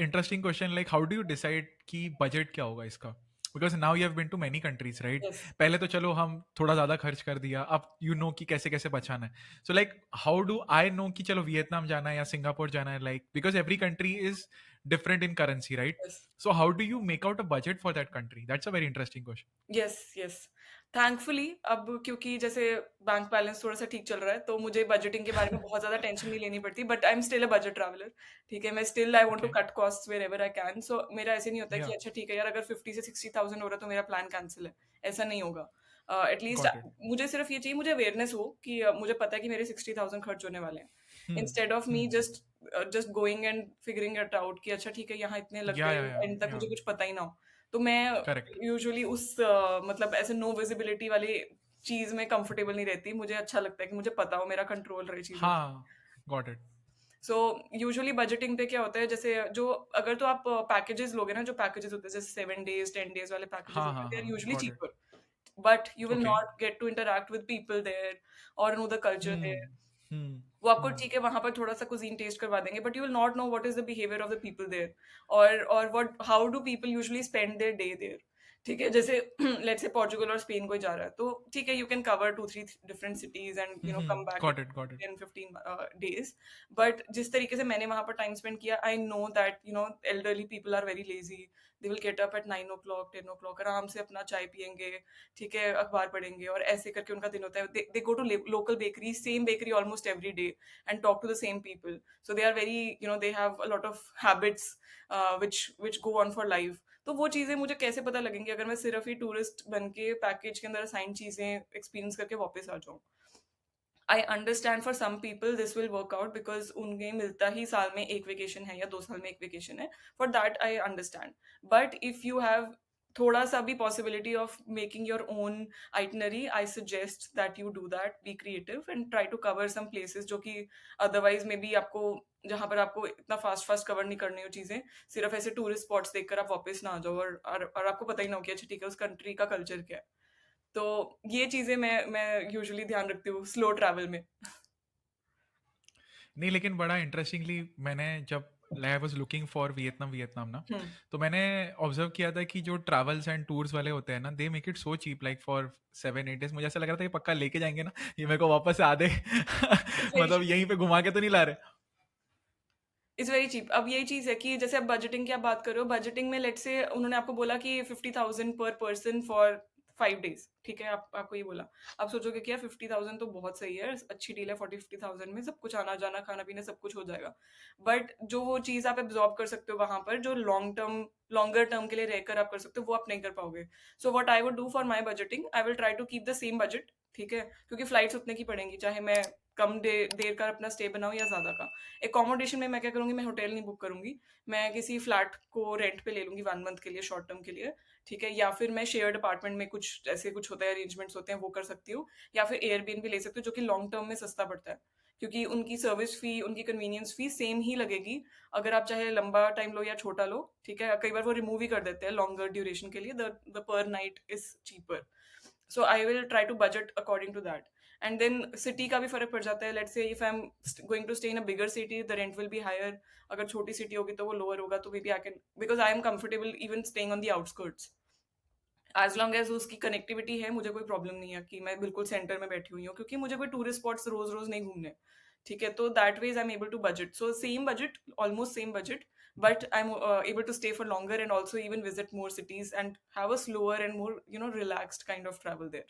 interesting question, like how do you decide कि budget क्या होगा इसका? Because now you have been to many countries, right? Yes पहले तो चलो हम थोड़ा ज़्यादा खर्च कर दिया, अब you know कि कैसे कैसे बचाना है. So like how do I know कि चलो वियतनाम जाना है या सिंगापुर जाना है, like because every country is different in currency, right? Yes So how do you make out a budget for that country? That's a very interesting question. Yes yes thankfully अब क्योंकि जैसे bank balance थोड़ा सा ठीक चल रहा है तो मुझे बजटिंग के बारे में बहुत ज्यादा टेंशन नहीं लेनी पड़ती but I am still a budget traveller ठीक है मैं still I want to Okay. Cut cost wherever I can so मेरा ऐसे नहीं होता Yeah. कि अच्छा ठीक है यार अगर 50 से 60,000 हो रहा है तो मेरा प्लान कैंसिल है ऐसा नहीं होगा एटलीस्ट Got it. मुझे सिर्फ ये चाहिए मुझे अवेयरनेस हो कि मुझे पता है कि मेरे 60,000 खर्च होने वाले हैं Hmm. Instead of me Hmm. Just going and figuring it out कि अच्छा ठीक है यहाँ इतने लग Yeah, गए yeah, yeah, एंड तक yeah. मुझे कुछ पता ही ना हो तो मैं Correct. यूजुअली उस मतलब ऐसे नो विजिबिलिटी वाली चीज में कंफर्टेबल नहीं रहती मुझे अच्छा लगता है कि मुझे पता हो मेरा कंट्रोल रहे चीजों हाँ. Got it. So usually budgeting पे क्या होता है जैसे जो अगर तो आप पैकेजेस लोगे ना जो पैकेजेस होते हैं जैसे 7 days 10 days वाले पैकेजेस हाँ, होते हैं हाँ, दे आर हाँ. Usually Got it. Cheaper but you will Okay. Not get to interact with people there और know the culture there Hmm. Hmm. वो आपको Hmm. ठीक है वहां पर थोड़ा सा कुजीन टेस्ट करवा देंगे but you will not know what is the behaviour of the people there और what how do people usually spend their day there ठीक है जैसे लेट्स से पोर्चुगल और स्पेन कोई जा रहा है तो ठीक है you can cover 2-3 different cities and you know Mhm. Come back in Got it, got it. 10-15 days but जिस तरीके से मैंने वहां पर टाइम स्पेंड किया I know that you know elderly people are very lazy they will get up at 9 o'clock 10 o'clock आराम से अपना चाय पियेंगे ठीक है अखबार पढ़ेंगे और ऐसे करके उनका दिन होता है they go to local bakery same bakery almost every day and talk to the same people so they are very you know they have a lot of habits which go on for life तो वो चीजें मुझे कैसे पता लगेंगी अगर मैं सिर्फ ही टूरिस्ट बन के पैकेज के अंदर असाइन चीजें एक्सपीरियंस करके वापस आ जाऊं I understand for some people this will work out because उनके मिलता ही साल में एक वेकेशन है या 2 साल में एक वेकेशन है for that I understand but if you have थोड़ा सा भी possibility of making your own itinerary I suggest that you do that be creative and try to cover some places जो कि अदरवाइज मे बी आपको जहां पर आपको इतना फास्ट फास्ट कवर नहीं करनी हो चीजें सिर्फ ऐसे टूरिस्ट स्पॉट्स देखकर आप वापस ना आ जाओ और आपको पता ही ना हो कि अच्छा ठीक है उस कंट्री का कल्चर क्या है तो ये चीजें मैं यूजुअली ध्यान रखती हूँ स्लो ट्रैवल में नहीं, लेकिन बड़ा इंटरेस्टिंगली मैंने जब I was looking for Vietnam ना, हम्म तो मैंने ऑब्जर्व किया था कि जो ट्रैवल्स एंड टूर्स वाले होते हैं ना, they make it so cheap, like for 7-8 days. मुझे ऐसा लग रहा था कि पक्का लेके जाएंगे ना, ये मेरे को वापस आधे इट्स वेरी मतलब यहीं पे घुमा के तो नहीं ला रहे. इट्स वेरी चीप अब यही चीज है कि जैसे अब बजटिंग की आप बात कर रहे हो बजटिंग में लेट से उन्होंने आपको बोला कि 50,000 पर पर्सन फॉर 5 days ठीक है आपको ये बोला आप सोचोगे कि यार 50,000 तो बहुत सही है अच्छी डील है 40-50,000 में सब कुछ आना जाना खाना पीना सब कुछ हो जाएगा बट जो वो चीज आप एब्जॉर्ब कर सकते हो वहां पर जो लॉन्गर टर्म के लिए रहकर आप कर सकते हो वो आप नहीं कर पाओगे so what I would do for my budgeting I will try to keep the same budget ठीक है क्योंकि फ्लाइट्स उतने की पड़ेंगी चाहे मैं कम देर का अपना स्टे बनाऊं या ज्यादा का एकोमोडेशन में मैं क्या करूंगी मैं होटल नहीं बुक करूंगी मैं किसी फ्लैट को रेंट पे ले लूंगी 1 month के लिए शॉर्ट टर्म के लिए ठीक है या फिर मैं शेयर्ड अपार्टमेंट में कुछ ऐसे कुछ होता है अरेंजमेंट्स होते हैं वो कर सकती हूँ या फिर एयरबीएनबी ले सकती हूँ जो कि लॉन्ग टर्म में सस्ता पड़ता है क्योंकि उनकी सर्विस फी उनकी कन्वीनियंस फी सेम ही लगेगी अगर आप चाहे लंबा टाइम लो या छोटा लो ठीक है कई बार वो रिमूव ही कर देते हैं लॉन्गर ड्यूरेशन के लिए the per night is cheaper so I will try to budget according to that and then city का भी फर्क पड़ जाता है let's say if I am going to stay in a bigger city the rent will be higher अगर छोटी सिटी होगी तो वो लोअर होगा तो maybe I can because I am comfortable even staying on the outskirts as long as उसकी connectivity है मुझे कोई प्रॉब्लम नहीं है कि मैं बिल्कुल सेंटर में बैठी हुई हूँ क्योंकि मुझे कोई टूरिस्ट स्पॉट्स रोज रोज नहीं घूमने ठीक है तो that ways I am able to budget so same budget almost same budget but I'm able to stay for longer and also even visit more cities and have a slower and more relaxed kind of travel there.